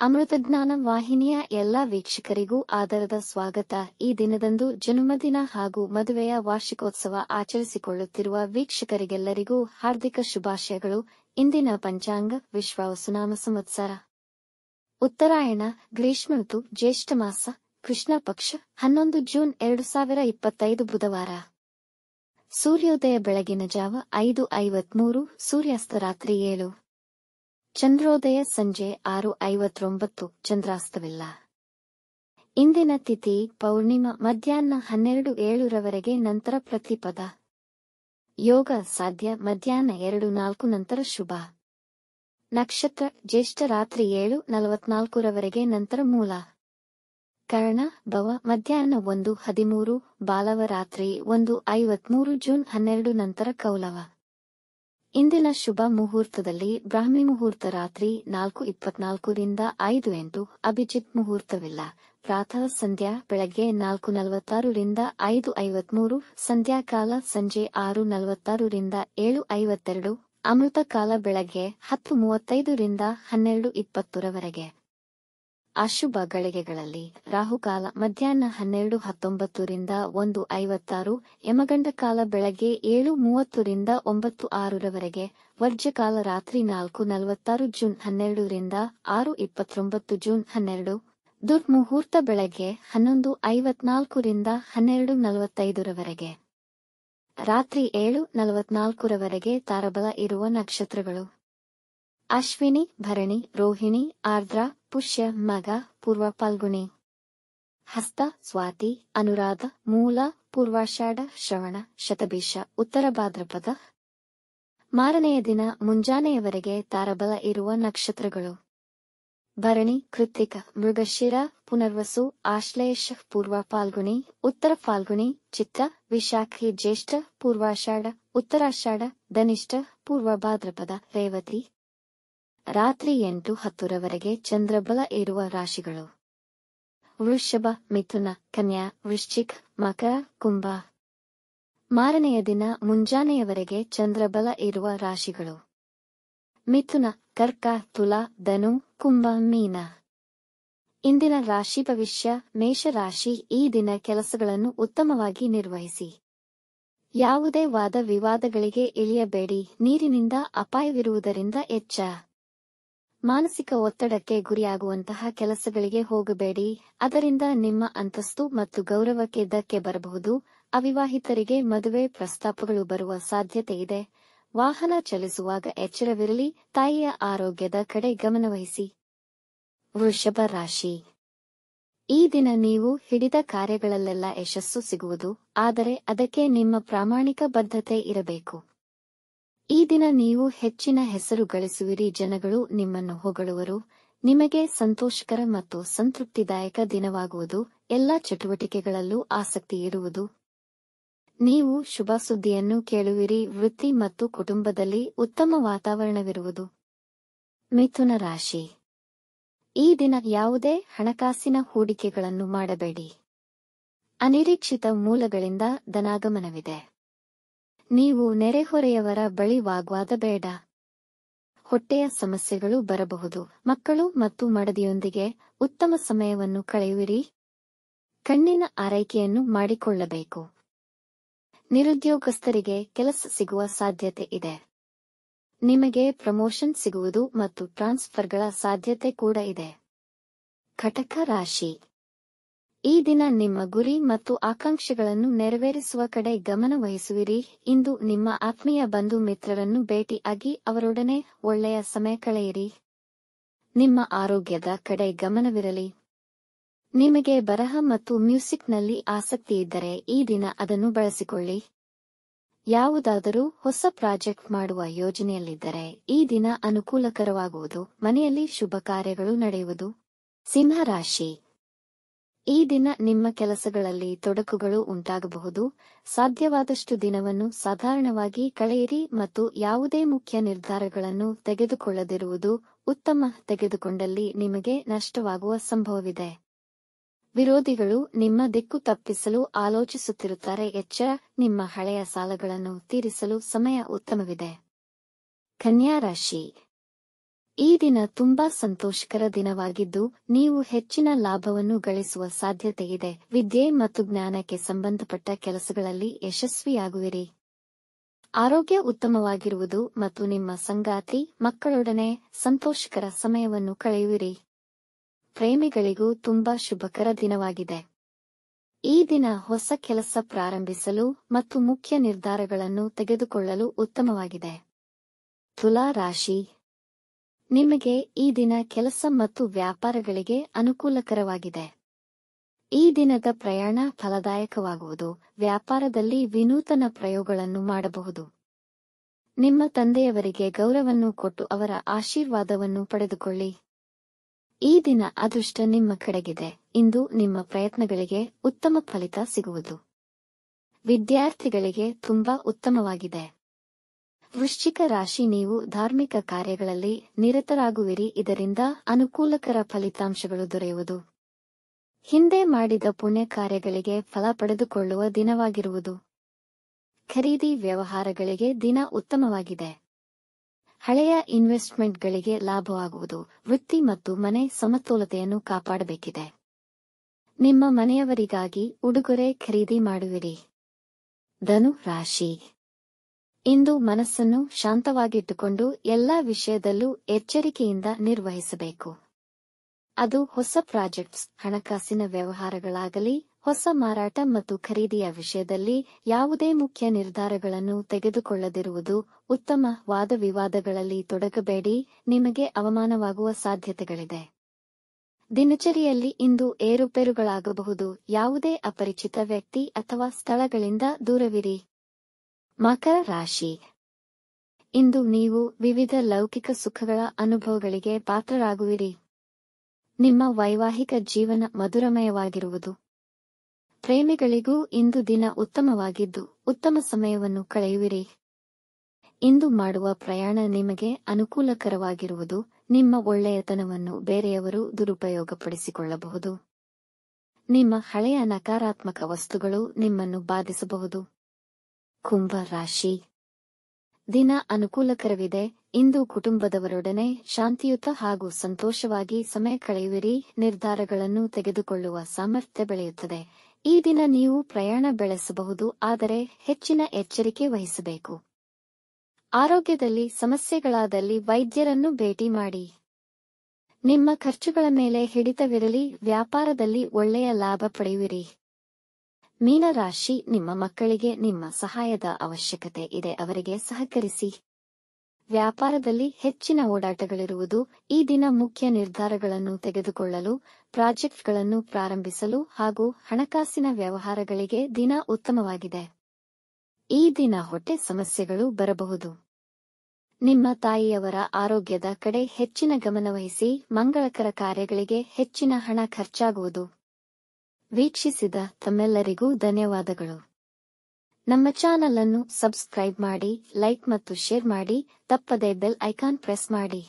ಅಮೃತಜ್ಞಾನ ವಾಹಿನಿಯ ಎಲ್ಲಾ ವೀಕ್ಷಕರಿಗೂ ಆದರದ ಸ್ವಾಗತ. ಈ ದಿನದಂದು ಜನ್ಮದಿನ ಹಾಗೂ ಮದುವೆಯ ವಾರ್ಷಿಕೋತ್ಸವ ಆಚರಿಸಿಕೊಳ್ಳುತ್ತಿರುವ ವೀಕ್ಷಕರಿಗೆಲ್ಲರಿಗೂ ಹಾರ್ದಿಕ ಶುಭಾಶಯಗಳು. ಇಂದಿನ ಪಂಚಾಂಗ ವಿಶ್ವಾವಸುನಾಮ ಸಂವತ್ಸರ ಉತ್ತರಾಯಣ ಗ್ರೀಷ್ಮ ಋತು ಜ್ಯೇಷ್ಠ ಮಾಸ ಕೃಷ್ಣ ಪಕ್ಷ 11 ಜೂನ್ 2025 ಬುಧವಾರ. ಸೂರ್ಯೋದಯ ಬೆಳಗಿನ ಜಾವ 5:53, ಸೂರ್ಯಾಸ್ತ ರಾತ್ರಿ 7. ಚಂದ್ರೋದಯ ಸಂಜೆ 6:59, ಚಂದ್ರಾಸ್ತವಿಲ್ಲ. ಇಂದಿನ ತಿಥಿ ಪೌರ್ಣಿಮಾ ಮಧ್ಯಾಹ್ನ 12:07 ರವರೆಗೆ, ನಂತರ ಪ್ರತಿಪದ. ಯೋಗ ಸಾಧ್ಯ ಮಧ್ಯಾಹ್ನ 2:04 ನಂತರ ಶುಭ. ನಕ್ಷತ್ರ ಜ್ಯೇಷ್ಠ ರಾತ್ರಿ 7:44 ರವರೆಗೆ, ನಂತರ ಮೂಲ. ಕರ್ಣ ಭವ ಮಧ್ಯಾಹ್ನ 1:13, ಬಾಲವ ರಾತ್ರಿ 1:53, ಜೂನ್ 12 ನಂತರ ಕೌಲವ. ಇಂದಿನ ಶುಭ ಮುಹೂರ್ತದಲ್ಲಿ ಬ್ರಾಹ್ಮಿ ಮುಹೂರ್ತ ರಾತ್ರಿ 4:24 ರಿಂದ 5:08, ಅಭಿಜಿತ್ ಮುಹೂರ್ತವಿಲ್ಲ. ಪ್ರಾತಃ ಸಂಧ್ಯಾ ಬೆಳಗ್ಗೆ 4:46 ರಿಂದ 5:53, ಸಂಧ್ಯಾಕಾಲ ಸಂಜೆ 6:46 ರಿಂದ 7:52, ಅಮೃತ ಕಾಲ ಬೆಳಗ್ಗೆ 10:35 ರಿಂದ 12:20 ರವರೆಗೆ. ಅಶುಭ ಗಳಿಗೆಗಳಲ್ಲಿ ರಾಹುಕಾಲ ಮಧ್ಯಾಹ್ನ 12:19 ರಿಂದ 1:56, ಯಮಗಂಡ ಕಾಲ ಬೆಳಗ್ಗೆ 7:30 ರಿಂದ 9:06 ರವರೆಗೆ, ವರ್ಜ್ಯಕಾಲ ರಾತ್ರಿ 4:46, ಜೂನ್ 12 ರಿಂದ 6:29, ಜೂನ್ 12. ದುರ್ಮುಹೂರ್ತ ಬೆಳಗ್ಗೆ 11:54 ರಿಂದ 12:45 ರವರೆಗೆ. ರಾತ್ರಿ 7:44 ರವರೆಗೆ. ತಾರಬಲ ಇರುವ ನಕ್ಷತ್ರಗಳು: ಅಶ್ವಿನಿ, ಭರಣಿ, ರೋಹಿಣಿ, ಆರ್ದ್ರ, ಪುಷ್ಯ, ಮಗ, ಪೂರ್ವ ಫಾಲ್ಗುಣಿ. ಹಸ್ತ, ಸ್ವಾತಿ, ಅನುರಾಧ, ಮೂಲ, ಪೂರ್ವಾಷಾಢ, ಶ್ರವಣ, ಶತಭಿಷ, ಉತ್ತರ ಭಾದ್ರಪದ. ಮಾರನೆಯ ದಿನ ಮುಂಜಾನೆಯವರೆಗೆ ತಾರಬಲ ಇರುವ ನಕ್ಷತ್ರಗಳು: ಭರಣಿ, ಕೃತ್ತಿಕ, ಮೃಗಶಿರ, ಪುನರ್ವಸು, ಆಶ್ಲೇಷ, ಪೂರ್ವ ಫಾಲ್ಗುಣಿ, ಉತ್ತರ ಫಾಲ್ಗುಣಿ, ಚಿತ್ತ, ವಿಶಾಖಿ, ಜ್ಯೇಷ್ಠ, ಪೂರ್ವಾಷಾಢ, ಉತ್ತರಾಷಾಢ, ಧನಿಷ್ಠ, ಪೂರ್ವ ಭಾದ್ರಪದ, ರೇವತಿ. ರಾತ್ರಿ 8:10 ರವರೆಗೆ ಚಂದ್ರಬಲ ಇರುವ ರಾಶಿಗಳು: ವೃಷಭ, ಮಿಥುನ, ಕನ್ಯಾ, ವೃಶ್ಚಿಕ, ಮಕರ, ಕುಂಭ. ಮಾರನೆಯ ದಿನ ಮುಂಜಾನೆಯವರೆಗೆ ಚಂದ್ರಬಲ ಇರುವ ರಾಶಿಗಳು: ಮಿಥುನ, ಕರ್ಕ, ತುಲಾ, ಧನು, ಕುಂಭ, ಮೀನ. ಇಂದಿನ ರಾಶಿ ಭವಿಷ್ಯ: ಮೇಷರಾಶಿ, ಈ ದಿನ ಕೆಲಸಗಳನ್ನು ಉತ್ತಮವಾಗಿ ನಿರ್ವಹಿಸಿ. ಯಾವುದೇ ವಾದ ವಿವಾದಗಳಿಗೆ ಇಳಿಯಬೇಡಿ. ನೀರಿನಿಂದ ಅಪಾಯವಿರುವುದರಿಂದ ಎಚ್ಚ. ಮಾನಸಿಕ ಒತ್ತಡಕ್ಕೆ ಗುರಿಯಾಗುವಂತಹ ಕೆಲಸಗಳಿಗೆ ಹೋಗಬೇಡಿ. ಅದರಿಂದ ನಿಮ್ಮ ಅಂತಸ್ತು ಮತ್ತು ಗೌರವಕ್ಕೆ ಧಕ್ಕೆ ಬರಬಹುದು. ಅವಿವಾಹಿತರಿಗೆ ಮದುವೆ ಪ್ರಸ್ತಾಪಗಳು ಬರುವ ಸಾಧ್ಯತೆ ಇದೆ. ವಾಹನ ಚಲಿಸುವಾಗ ಎಚ್ಚರವಿರಲಿ. ತಾಯಿಯ ಆರೋಗ್ಯದ ಕಡೆ ಗಮನವಹಿಸಿ. ವೃಷಭ ರಾಶಿ, ಈ ದಿನ ನೀವು ಹಿಡಿದ ಕಾರ್ಯಗಳಲ್ಲೆಲ್ಲ ಯಶಸ್ಸು ಸಿಗುವುದು. ಆದರೆ ಅದಕ್ಕೆ ನಿಮ್ಮ ಪ್ರಾಮಾಣಿಕ ಬದ್ಧತೆ ಇರಬೇಕು. ಈ ದಿನ ನೀವು ಹೆಚ್ಚಿನ ಹೆಸರು ಗಳಿಸುವಿರಿ. ಜನಗಳು ನಿಮ್ಮನ್ನು ಹೊಗಳುವರು. ನಿಮಗೆ ಸಂತೋಷಕರ ಮತ್ತು ಸಂತೃಪ್ತಿದಾಯಕ ದಿನವಾಗುವುದು. ಎಲ್ಲ ಚಟುವಟಿಕೆಗಳಲ್ಲೂ ಆಸಕ್ತಿ ಇರುವುದು. ನೀವು ಶುಭ ಸುದ್ದಿಯನ್ನು ಕೇಳುವಿರಿ. ವೃತ್ತಿ ಮತ್ತು ಕುಟುಂಬದಲ್ಲಿ ಉತ್ತಮ ವಾತಾವರಣವಿರುವುದು. ಮಿಥುನ ರಾಶಿ, ಈ ದಿನ ಯಾವುದೇ ಹಣಕಾಸಿನ ಹೂಡಿಕೆಗಳನ್ನು ಮಾಡಬೇಡಿ. ಅನಿರೀಕ್ಷಿತ ಮೂಲಗಳಿಂದ ಧನಾಗಮನವಿದೆ. ನೀವು ನೆರೆಹೊರೆಯವರ ಬಳಿ ವಾಗ್ವಾದ ಬೇಡ. ಹೊಟ್ಟೆಯ ಸಮಸ್ಯೆಗಳು ಬರಬಹುದು. ಮಕ್ಕಳು ಮತ್ತು ಮಡದಿಯೊಂದಿಗೆ ಉತ್ತಮ ಸಮಯವನ್ನು ಕಳೆಯುವಿರಿ. ಕಣ್ಣಿನ ಆರೈಕೆಯನ್ನು ಮಾಡಿಕೊಳ್ಳಬೇಕು. ನಿರುದ್ಯೋಗಸ್ಥರಿಗೆ ಕೆಲಸ ಸಿಗುವ ಸಾಧ್ಯತೆ ಇದೆ. ನಿಮಗೆ ಪ್ರಮೋಷನ್ ಸಿಗುವುದು ಮತ್ತು ಟ್ರಾನ್ಸ್ಫರ್ಗಳ ಸಾಧ್ಯತೆ ಕೂಡ ಇದೆ. ಕಟಕ ರಾಶಿ, ಈ ದಿನ ನಿಮ್ಮ ಗುರಿ ಮತ್ತು ಆಕಾಂಕ್ಷೆಗಳನ್ನು ನೆರವೇರಿಸುವ ಕಡೆ ಗಮನ ವಹಿಸುವಿರಿ. ಇಂದು ನಿಮ್ಮ ಆತ್ಮೀಯ ಬಂಧು ಮಿತ್ರರನ್ನು ಭೇಟಿಯಾಗಿ ಅವರೊಡನೆ ಒಳ್ಳೆಯ ಸಮಯ ಕಳೆಯಿರಿ. ನಿಮ್ಮ ಆರೋಗ್ಯದ ಕಡೆ ಗಮನವಿರಲಿ. ನಿಮಗೆ ಬರಹ ಮತ್ತು ಮ್ಯೂಸಿಕ್ನಲ್ಲಿ ಆಸಕ್ತಿ ಇದ್ದರೆ ಈ ದಿನ ಅದನ್ನು ಬಳಸಿಕೊಳ್ಳಿ. ಯಾವುದಾದರೂ ಹೊಸ ಪ್ರಾಜೆಕ್ಟ್ ಮಾಡುವ ಯೋಜನೆಯಲ್ಲಿದ್ದರೆ ಈ ದಿನ ಅನುಕೂಲಕರವಾಗುವುದು. ಮನೆಯಲ್ಲಿ ಶುಭ ಕಾರ್ಯಗಳು ನಡೆಯುವುದು. ಸಿಂಹ ರಾಶಿ, ಈ ದಿನ ನಿಮ್ಮ ಕೆಲಸಗಳಲ್ಲಿ ತೊಡಕುಗಳು ಉಂಟಾಗಬಹುದು. ಸಾಧ್ಯವಾದಷ್ಟು ದಿನವನ್ನು ಸಾಧಾರಣವಾಗಿ ಕಳೆಯಿರಿ ಮತ್ತು ಯಾವುದೇ ಮುಖ್ಯ ನಿರ್ಧಾರಗಳನ್ನು ತೆಗೆದುಕೊಳ್ಳದಿರುವುದು ಉತ್ತಮ. ತೆಗೆದುಕೊಂಡಲ್ಲಿ ನಿಮಗೆ ನಷ್ಟವಾಗುವ ಸಂಭವವಿದೆ. ವಿರೋಧಿಗಳು ನಿಮ್ಮ ದಿಕ್ಕು ತಪ್ಪಿಸಲು ಆಲೋಚಿಸುತ್ತಿರುತ್ತಾರೆ. ಎಚ್ಚರ. ನಿಮ್ಮ ಹಳೆಯ ಸಾಲಗಳನ್ನು ತೀರಿಸಲು ಸಮಯ ಉತ್ತಮವಿದೆ. ಕನ್ಯಾ ರಾಶಿ, ಈ ದಿನ ತುಂಬಾ ಸಂತೋಷಕರ ದಿನವಾಗಿದ್ದು ನೀವು ಹೆಚ್ಚಿನ ಲಾಭವನ್ನು ಗಳಿಸುವ ಸಾಧ್ಯತೆಯಿದೆ. ವಿದ್ಯೆ ಮತ್ತು ಜ್ಞಾನಕ್ಕೆ ಸಂಬಂಧಪಟ್ಟ ಕೆಲಸಗಳಲ್ಲಿ ಯಶಸ್ವಿಯಾಗುವಿರಿ. ಆರೋಗ್ಯ ಉತ್ತಮವಾಗಿರುವುದು ಮತ್ತು ನಿಮ್ಮ ಸಂಗಾತಿ ಮಕ್ಕಳೊಡನೆ ಸಂತೋಷಕರ ಸಮಯವನ್ನು ಕಳೆಯುವಿರಿ. ಪ್ರೇಮಿಗಳಿಗೂ ತುಂಬಾ ಶುಭಕರ ದಿನವಾಗಿದೆ. ಈ ದಿನ ಹೊಸ ಕೆಲಸ ಪ್ರಾರಂಭಿಸಲು ಮತ್ತು ಮುಖ್ಯ ನಿರ್ಧಾರಗಳನ್ನು ತೆಗೆದುಕೊಳ್ಳಲು ಉತ್ತಮವಾಗಿದೆ. ತುಲಾ ರಾಶಿ, ನಿಮಗೆ ಈ ದಿನ ಕೆಲಸ ಮತ್ತು ವ್ಯಾಪಾರಗಳಿಗೆ ಅನುಕೂಲಕರವಾಗಿದೆ. ಈ ದಿನದ ಪ್ರಯಾಣ ಫಲದಾಯಕವಾಗುವುದು. ವ್ಯಾಪಾರದಲ್ಲಿ ವಿನೂತನ ಪ್ರಯೋಗಗಳನ್ನು ಮಾಡಬಹುದು. ನಿಮ್ಮ ತಂದೆಯವರಿಗೆ ಗೌರವವನ್ನು ಕೊಟ್ಟು ಅವರ ಆಶೀರ್ವಾದವನ್ನು ಪಡೆದುಕೊಳ್ಳಿ. ಈ ದಿನ ಅದೃಷ್ಟ ನಿಮ್ಮ ಕಡೆಗಿದೆ. ಇಂದು ನಿಮ್ಮ ಪ್ರಯತ್ನಗಳಿಗೆ ಉತ್ತಮ ಫಲಿತ ಸಿಗುವುದು. ವಿದ್ಯಾರ್ಥಿಗಳಿಗೆ ತುಂಬಾ ಉತ್ತಮವಾಗಿದೆ. ವೃಶ್ಚಿಕ ರಾಶಿ, ನೀವು ಧಾರ್ಮಿಕ ಕಾರ್ಯಗಳಲ್ಲಿ ನಿರತರಾಗುವಿರಿ. ಇದರಿಂದ ಅನುಕೂಲಕರ ಫಲಿತಾಂಶಗಳು ದೊರೆಯುವುದು. ಹಿಂದೆ ಮಾಡಿದ ಪುಣ್ಯ ಕಾರ್ಯಗಳಿಗೆ ಫಲ ಪಡೆದುಕೊಳ್ಳುವ ದಿನವಾಗಿರುವುದು. ಖರೀದಿ ವ್ಯವಹಾರಗಳಿಗೆ ದಿನ ಉತ್ತಮವಾಗಿದೆ. ಹಳೆಯ ಇನ್ವೆಸ್ಟ್ಮೆಂಟ್ಗಳಿಗೆ ಲಾಭವಾಗುವುದು. ವೃತ್ತಿ ಮತ್ತು ಮನೆ ಸಮತೋಲತೆಯನ್ನು ಕಾಪಾಡಬೇಕಿದೆ. ನಿಮ್ಮ ಮನೆಯವರಿಗಾಗಿ ಉಡುಗೊರೆ ಖರೀದಿ ಮಾಡುವಿರಿ. ಧನು ರಾಶಿ, ಇಂದು ಮನಸ್ಸನ್ನು ಶಾಂತವಾಗಿಟ್ಟುಕೊಂಡು ಎಲ್ಲಾ ವಿಷಯದಲ್ಲೂ ಎಚ್ಚರಿಕೆಯಿಂದ ನಿರ್ವಹಿಸಬೇಕು. ಅದು ಹೊಸ ಪ್ರಾಜೆಕ್ಟ್ಸ್, ಹಣಕಾಸಿನ ವ್ಯವಹಾರಗಳಾಗಲಿ, ಹೊಸ ಮಾರಾಟ ಮತ್ತು ಖರೀದಿಯ ವಿಷಯದಲ್ಲಿ ಯಾವುದೇ ಮುಖ್ಯ ನಿರ್ಧಾರಗಳನ್ನು ತೆಗೆದುಕೊಳ್ಳದಿರುವುದು ಉತ್ತಮ. ವಾದವಿವಾದಗಳಲ್ಲಿ ತೊಡಗಬೇಡಿ, ನಿಮಗೆ ಅವಮಾನವಾಗುವ ಸಾಧ್ಯತೆಗಳಿದೆ. ದಿನಚರಿಯಲ್ಲಿ ಇಂದು ಏರುಪೇರುಗಳಾಗಬಹುದು. ಯಾವುದೇ ಅಪರಿಚಿತ ವ್ಯಕ್ತಿ ಅಥವಾ ಸ್ಥಳಗಳಿಂದ ದೂರವಿರಿ. ಮಕರ ರಾಶಿ, ಇಂದು ನೀವು ವಿವಿಧ ಲೌಕಿಕ ಸುಖಗಳ ಅನುಭವಗಳಿಗೆ ಪಾತ್ರರಾಗುವಿರಿ. ನಿಮ್ಮ ವೈವಾಹಿಕ ಜೀವನ ಮಧುರಮಯವಾಗಿರುವುದು. ಪ್ರೇಮಿಗಳಿಗೂ ಇಂದು ದಿನ ಉತ್ತಮವಾಗಿದ್ದು ಉತ್ತಮ ಸಮಯವನ್ನು ಕಳೆಯುವಿರಿ. ಇಂದು ಮಾಡುವ ಪ್ರಯಾಣ ನಿಮಗೆ ಅನುಕೂಲಕರವಾಗಿರುವುದು. ನಿಮ್ಮ ಒಳ್ಳೆಯತನವನ್ನು ಬೇರೆಯವರು ದುರುಪಯೋಗಪಡಿಸಿಕೊಳ್ಳಬಹುದು. ನಿಮ್ಮ ಹಳೆಯ ನಕಾರಾತ್ಮಕ ವಸ್ತುಗಳು ನಿಮ್ಮನ್ನು ಬಾಧಿಸಬಹುದು. ಕುಂಭ ರಾಶಿ, ದಿನ ಅನುಕೂಲಕರವಿದೆ. ಇಂದು ಕುಟುಂಬದವರೊಡನೆ ಶಾಂತಿಯುತ ಹಾಗೂ ಸಂತೋಷವಾಗಿ ಸಮಯ ಕಳೆಯುವಿರಿ. ನಿರ್ಧಾರಗಳನ್ನು ತೆಗೆದುಕೊಳ್ಳುವ ಸಾಮರ್ಥ್ಯ ಬೆಳೆಯುತ್ತದೆ. ಈ ದಿನ ನೀವು ಪ್ರಯಾಣ ಬೆಳೆಸಬಹುದು, ಆದರೆ ಹೆಚ್ಚಿನ ಎಚ್ಚರಿಕೆ ವಹಿಸಬೇಕು. ಆರೋಗ್ಯದಲ್ಲಿ ಸಮಸ್ಯೆಗಳಾದಲ್ಲಿ ವೈದ್ಯರನ್ನು ಭೇಟಿ ಮಾಡಿ. ನಿಮ್ಮ ಖರ್ಚುಗಳ ಮೇಲೆ ಹಿಡಿತವಿರಲಿ. ವ್ಯಾಪಾರದಲ್ಲಿ ಒಳ್ಳೆಯ ಲಾಭ ಪಡೆಯುವಿರಿ. ಮೀನರಾಶಿ, ನಿಮ್ಮ ಮಕ್ಕಳಿಗೆ ನಿಮ್ಮ ಸಹಾಯದ ಅವಶ್ಯಕತೆ ಇದೆ, ಅವರಿಗೆ ಸಹಕರಿಸಿ. ವ್ಯಾಪಾರದಲ್ಲಿ ಹೆಚ್ಚಿನ ಓಡಾಟಗಳಿರುವುದು. ಈ ದಿನ ಮುಖ್ಯ ನಿರ್ಧಾರಗಳನ್ನು ತೆಗೆದುಕೊಳ್ಳಲು, ಪ್ರಾಜೆಕ್ಟ್ಗಳನ್ನು ಪ್ರಾರಂಭಿಸಲು ಹಾಗೂ ಹಣಕಾಸಿನ ವ್ಯವಹಾರಗಳಿಗೆ ದಿನ ಉತ್ತಮವಾಗಿದೆ. ಈ ದಿನ ಹೊಟ್ಟೆ ಸಮಸ್ಯೆಗಳು ಬರಬಹುದು. ನಿಮ್ಮ ತಾಯಿಯವರ ಆರೋಗ್ಯದ ಕಡೆ ಹೆಚ್ಚಿನ ಗಮನವಹಿಸಿ. ಮಂಗಳಕರ ಕಾರ್ಯಗಳಿಗೆ ಹೆಚ್ಚಿನ ಹಣ ಖರ್ಚಾಗುವುದು. ವೀಕ್ಷಿಸಿದ ತಮ್ಮೆಲ್ಲರಿಗೂ ಧನ್ಯವಾದಗಳು. ನಮ್ಮ ಚಾನಲ್ ಅನ್ನು ಸಬ್ಸ್ಕ್ರೈಬ್ ಮಾಡಿ, ಲೈಕ್ ಮತ್ತು ಶೇರ್ ಮಾಡಿ. ತಪ್ಪದೇ ಬೆಲ್ ಐಕಾನ್ ಪ್ರೆಸ್ ಮಾಡಿ.